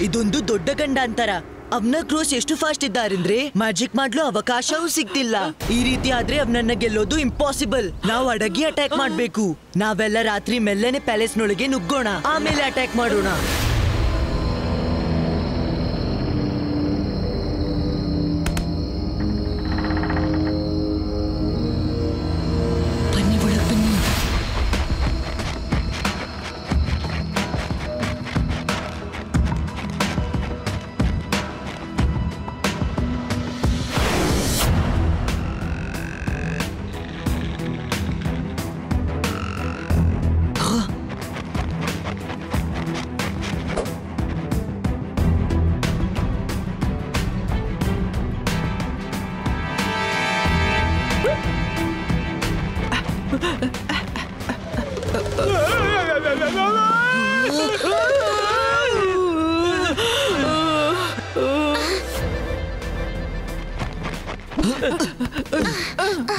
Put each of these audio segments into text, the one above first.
ಇದೊಂದು ದೊಡ್ಡ ಗಂಡಾಂತರ. ಅವನ ಕ್ರೋಸ್ ಎಷ್ಟು ಫಾಸ್ಟ್ ಇದ್ದಾರಂದ್ರೆ ಮ್ಯಾಜಿಕ್ ಮಾಡ್ಲು ಅವಕಾಶವೂ ಸಿಗ್ತಿಲ್ಲ. ಈ ರೀತಿ ಆದ್ರೆ ಅವನನ್ನ ಗೆಲ್ಲೋದು ಇಂಪಾಸಿಬಲ್. ನಾವು ಅಡಗಿ ಅಟ್ಯಾಕ್ ಮಾಡ್ಬೇಕು. ನಾವೆಲ್ಲ ರಾತ್ರಿ ಮೆಲ್ಲನೆ ಪ್ಯಾಲೇಸ್ ನೊಳಗೆ ನುಗ್ಗೋಣ, ಆಮೇಲೆ ಅಟ್ಯಾಕ್ ಮಾಡೋಣ.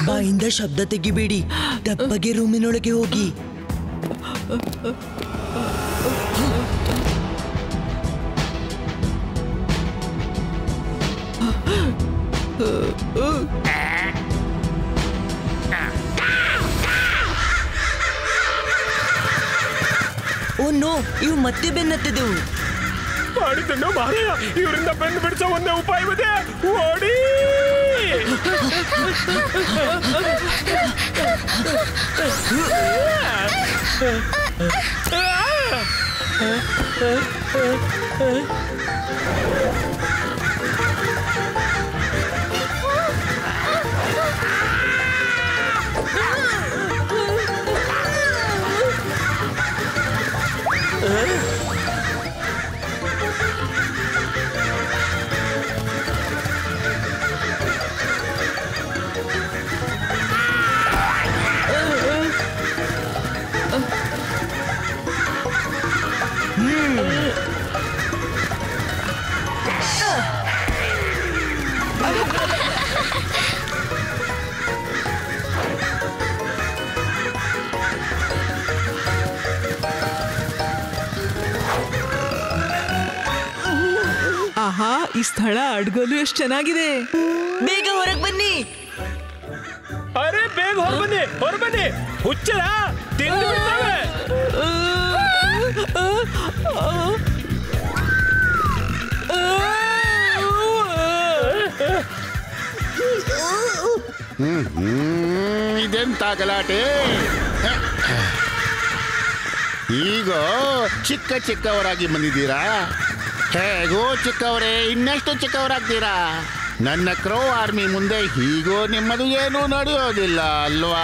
ಬಾಯಿಂದ ಶಬ್ದ ತೆಗಿಬೇಡಿ. ದಪ್ಪಗೆ ರೂಮಿನೊಳಗೆ ಹೋಗಿ. ಓ ನೋ, ಇವು ಮತ್ತೆ ಬೆನ್ನತ್ತಿದೆವು. ಮಾಡಿದ್ದನ್ನು ಮಾರಾಯ, ಇವರಿಂದ ಬೆನ್ನು ಬಿಡಿಸೋ ಒಂದೇ ಉಪಾಯವಿದೆ. ಓಡಿ! ಆಹಾ, ಈ ಸ್ಥಳ ಅಡ್ಗಲು ಎಷ್ಟು ಚೆನ್ನಾಗಿದೆ. ಬೇಗ ಹೊರಗೆ ಬನ್ನಿ. ಅರೆ ಬೇಗ ಹೊರಬನ್ನಿ. ಹುಚ್ಚರ ತಿಂದು ಬಿಡ್ತವೆ. ಇದೆಂತ ಗಲಾಟೆ. ಈಗ ಚಿಕ್ಕವರಾಗಿ ಬಂದಿದ್ದೀರಾ. ಹೇಗೋ ಚಿಕ್ಕವರೇ, ಇನ್ನೆಷ್ಟು ಚಿಕ್ಕವರಾಗ್ತೀರಾ. ನನ್ನ ಕ್ರೋ ಆರ್ಮಿ ಮುಂದೆ ಹೀಗೋ ನಿಮ್ಮದು ಏನೂ ನಡೆಯೋದಿಲ್ಲ ಅಲ್ವಾ.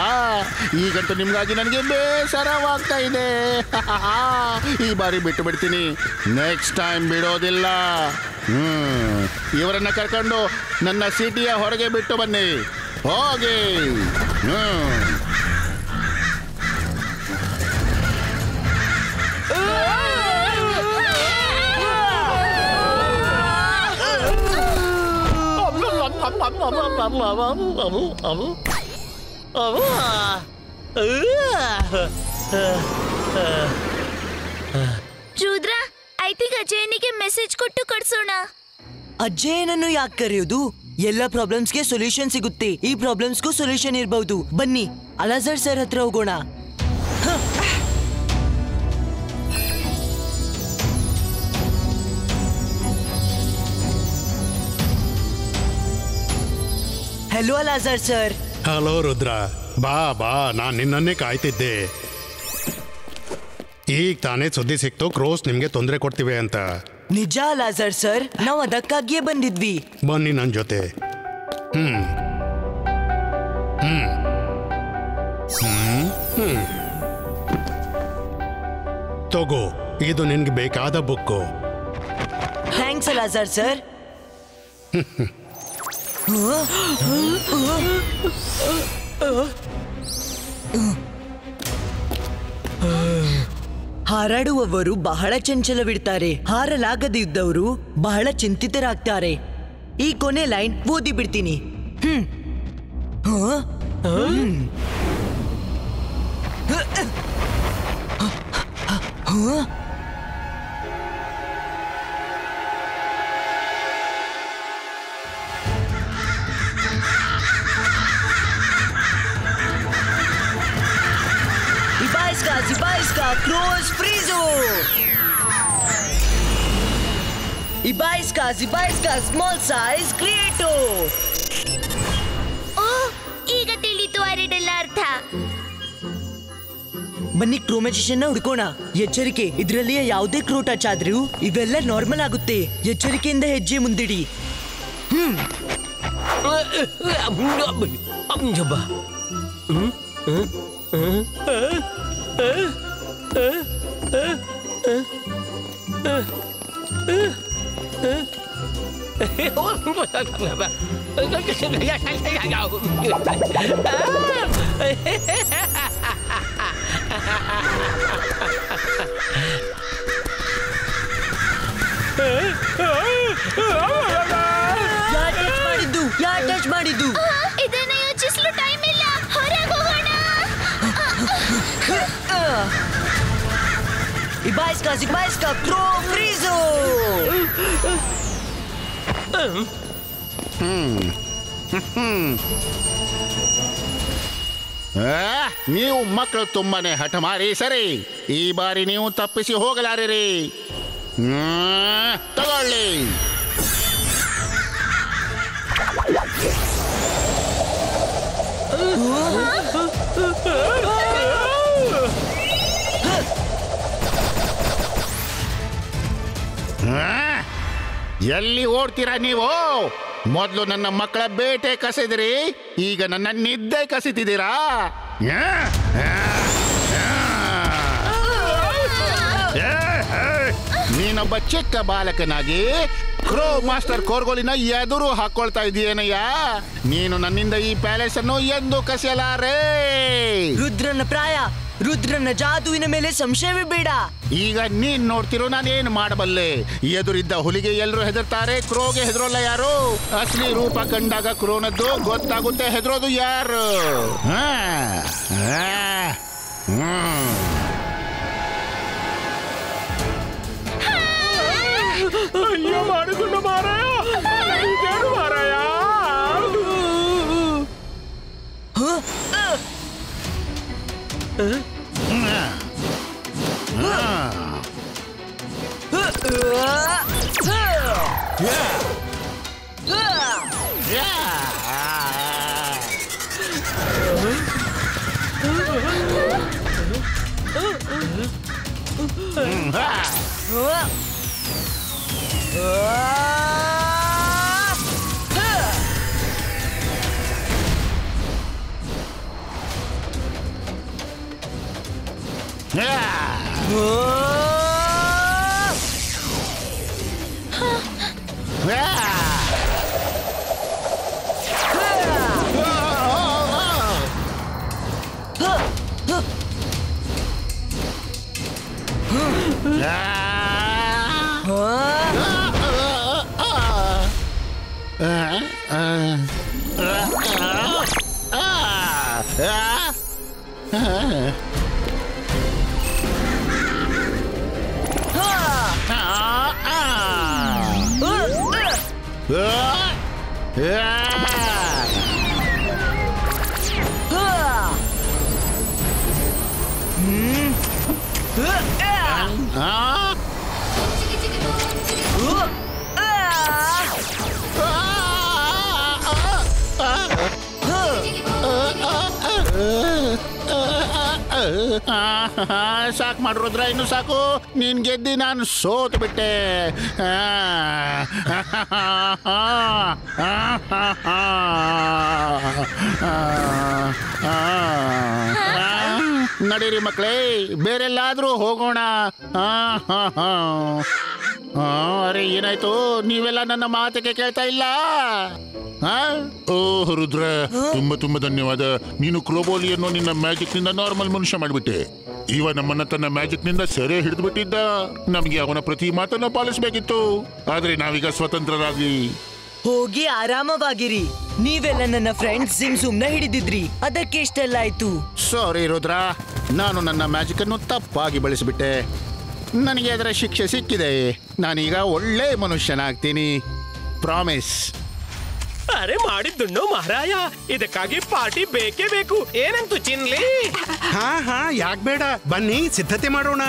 ಈಗಂತೂ ನಿಮ್ಗಾಗಿ ನನಗೆ ಬೇಸರವಾಗ್ತಾ ಇದೆ. ಈ ಬಾರಿ ಬಿಟ್ಟು ಬಿಡ್ತೀನಿ, ನೆಕ್ಸ್ಟ್ ಟೈಮ್ ಬಿಡೋದಿಲ್ಲ. ಇವರನ್ನ ಕರ್ಕೊಂಡು ನನ್ನ ಸಿಟಿಯ ಹೊರಗೆ ಬಿಟ್ಟು ಬನ್ನಿ. ಹೋಗಿ. ರುದ್ರ, ಐ ಥಿಂಕ್ ಅಜಯನಿಗೆ ಮೆಸೇಜ್ ಕೊಟ್ಟು ಕಳ್ಸೋಣ. ಅಜಯನನ್ನು ಯಾಕೆ ಕರೆಯೋದು? ಎಲ್ಲ ಪ್ರಾಬ್ಲಮ್ಸ್ಗೆ ಸೊಲ್ಯೂಷನ್ ಸಿಗುತ್ತೆ. ಈ ಪ್ರಾಬ್ಲಮ್ಸ್ಗೂ ಸೊಲ್ಯೂಷನ್ ಇರಬಹುದು. ಬನ್ನಿ ಅಲಾಜರ್ ಸರ್ ಹತ್ರ ಹೋಗೋಣ. Hello Alazar sir. Hello Rudra, ಬಾ ಬಾ, ನಾನು ನಿನ್ನನ್ನೇ ಕಾಯ್ತಿದ್ದೆ. ಈಗ ತಾನೇ ಸುದ್ದಿ ಸಿಕ್ತು ಕ್ರೋಸ್ ನಿಮ್ಗೆ ತೊಂದರೆ ಕೊಡ್ತಿವೆ ಅಂತ. ನಿಜ ಅಲಾಜರ್ ಸರ್, ನಾವು ಅದಕ್ಕಾಗಿಯೇ ಬಂದಿದ್ವಿ. ಬನ್ನಿ ನನ್ನ ಜೊತೆ. ತಗೋ, ಇದು ನಿನ್ಗೆ ಬೇಕಾದ ಬುಕ್ಕು. Thanks Alazar sir. ಹಾರಾಡುವವರು ಬಹಳ ಚಂಚಲವಿಡ್ತಾರೆ, ಹಾರಲಾಗದಿದ್ದವರು ಬಹಳ ಚಿಂತಿತರಾಗ್ತಾರೆ. ಈ ಕೊನೆ ಲೈನ್ ಓದಿ ಬಿಡ್ತೀನಿ. Zibaiska, Crows, Friezo! Ibaiska, Zibaiska, Small Size, Creato! ಓ ಈಗ ತಿಳಿತು ಅರಿಡೆಲ್ಲ ಅರ್ಥ. ಬನ್ನಿ ಕ್ರೋ ಮ್ಯಾಜಿಷಿಯನ್ ಹುಡ್ಕೋಣ. ಎಚ್ಚರಿಕೆ, ಇದರಲ್ಲಿ ಯಾವುದೇ ಕ್ರೋ ಟಚ್ ಆದ್ರೂ ಇವೆಲ್ಲ ನಾರ್ಮಲ್ ಆಗುತ್ತೆ. ಎಚ್ಚರಿಕೆಯಿಂದ ಹೆಜ್ಜೆ ಮುಂದಿಡಿ. ಯಾರ್ ಟಚ್ ಮಾಡಿದ್ದು? ಇದನ್ನ ಯೋಚಿಸಲು ಟೈಮ್ ಇಲ್ಲ, ಹೊರಗೆ ಹೋಗೋಣ. Ibaiska, Zibaiska, Crow, Friezo! ನೀವು ಮಕ್ಕಳು ತುಂಬಾನೇ ಹಠಮಾರಿ. ಸರಿ, ಈ ಬಾರಿ ನೀವು ತಪ್ಪಿಸಿ ಹೋಗಲಾರಿರಿ. ತಗೊಳ್ಳಿ. ಎಲ್ಲಿ ಓಡ್ತೀರಾ ನೀವು? ಮೊದಲು ನನ್ನ ಮಕ್ಕಳ ಬೇಟೆ ಕಸಿದ್ರಿ, ಈಗ ನನ್ನ ನಿದ್ದೆ ಕಸಿತಿದ್ದೀರಾ? ನೀನೊಬ್ಬ ಚಿಕ್ಕ ಬಾಲಕನಾಗಿ ಕ್ರೋ ಮಾಸ್ಟರ್ ಕೋರ್ಗೋಲಿನ ಎದುರು ಹಾಕೊಳ್ತಾ ಇದೀಯನಯ್ಯ. ನೀನು ನನ್ನಿಂದ ಈ ಪ್ಯಾಲೇಸ್ ಅನ್ನು ಎಂದು ಕಸಿಯಲಾರೆ. ರುದ್ರನ ಪ್ರಾಯ, ರುದ್ರನ ಜಾದುವಿನ ಮೇಲೆ ಸಂಶಯವೇ ಬೇಡ. ಈಗ ನೀನ್ ನೋಡ್ತಿರೋ ನಾನೇನು ಮಾಡಬಲ್ಲೆ. ಎದುರಿದ್ದ ಹುಲಿಗೆ ಎಲ್ಲರೂ ಹೆದರ್ತಾರೆ, ಕ್ರೋಗೆ ಹೆದರೋಲ್ಲ ಯಾರು. ಅಸಲಿ ರೂಪ ಕಂಡಾಗ ಕ್ರೋನದ್ದು ಗೊತ್ತಾಗುತ್ತೆ ಹೆದರೋದು ಯಾರು. ಅಯ್ಯೋ ಮಾಡಿಕೊಂಡ ಮಾರಾಯ, ಇದೇನು ಮಾರಾಯ? ಸಾಕು ಮಾಡಿರೋದ್ರ, ಇನ್ನು ಸಾಕು. ನೀನ್ ಗೆದ್ದಿ, ನಾನು ಸೋತು ಬಿಟ್ಟೆ. ನಡೀರಿ ಮಕ್ಕಳೇ, ಬೇರೆಲ್ಲಾದ್ರೂ ಹೋಗೋಣ. ಅರೆ ಏನಾಯ್ತು? ನೀವೆಲ್ಲ ನನ್ನ ಮಾತಿಗೆ ಕೇಳ್ತಾ ಇಲ್ಲ. ಓಹ್ ರುದ್ರ, ತುಂಬಾ ಧನ್ಯವಾದ. ನೀನು ಕ್ರೋಬೋಲಿಯನ್ನು ನಿನ್ನ ಮ್ಯಾಜಿಕ್ ನಿಂದ ನಾರ್ಮಲ್ ಮನುಷ್ಯ ಮಾಡಿಬಿಟ್ಟೆ. ಇವ ನಮ್ಮನ್ನ ತನ್ನ ಮ್ಯಾಜಿಕ್ ನಿಂದ ಸೆರೆ ಹಿಡಿದು ಬಿಟ್ಟಿದ್ದ. ನಮಗೆ ಅವನ ಪ್ರತಿ ಮಾತನ್ನ ಪಾಲಿಸಬೇಕಿತ್ತು, ಆದ್ರೆ ನಾವೀಗ ಸ್ವತಂತ್ರರಾಗಿ. ಹೋಗಿ ಆರಾಮವಾಗಿರಿ. ನೀವೆಲ್ಲ ನನ್ನ ಫ್ರೆಂಡ್ಸ್ ಸುಮ್ನ ಹಿಡಿದಿದ್ರಿ, ಅದಕ್ಕೆ ಇಷ್ಟೆಲ್ಲ ಆಯ್ತು. ಸಾರಿ ರುದ್ರ, ನಾನು ನನ್ನ ಮ್ಯಾಜಿಕ್ ಅನ್ನು ತಪ್ಪಾಗಿ ಬಳಸಿಬಿಟ್ಟೆ. ನನಗೆ ಅದರ ಶಿಕ್ಷೆ ಸಿಕ್ಕಿದೆ. ನಾನೀಗ ಒಳ್ಳೆ ಮನುಷ್ಯನಾಗ್ತೀನಿ, ಪ್ರಾಮಿಸ್. ಅರೆ ಮಾಡಿದ್ದುಣ್ಣು ಮಹಾರಾಯ, ಇದಕ್ಕಾಗಿ ಪಾರ್ಟಿ ಬೇಕೇ ಬೇಕು. ಏನಂತೂ ಚಿನ್ಲಿ? ಹಾ ಯಾಕ್ ಬೇಡ, ಬನ್ನಿ ಸಿದ್ಧತೆ ಮಾಡೋಣ.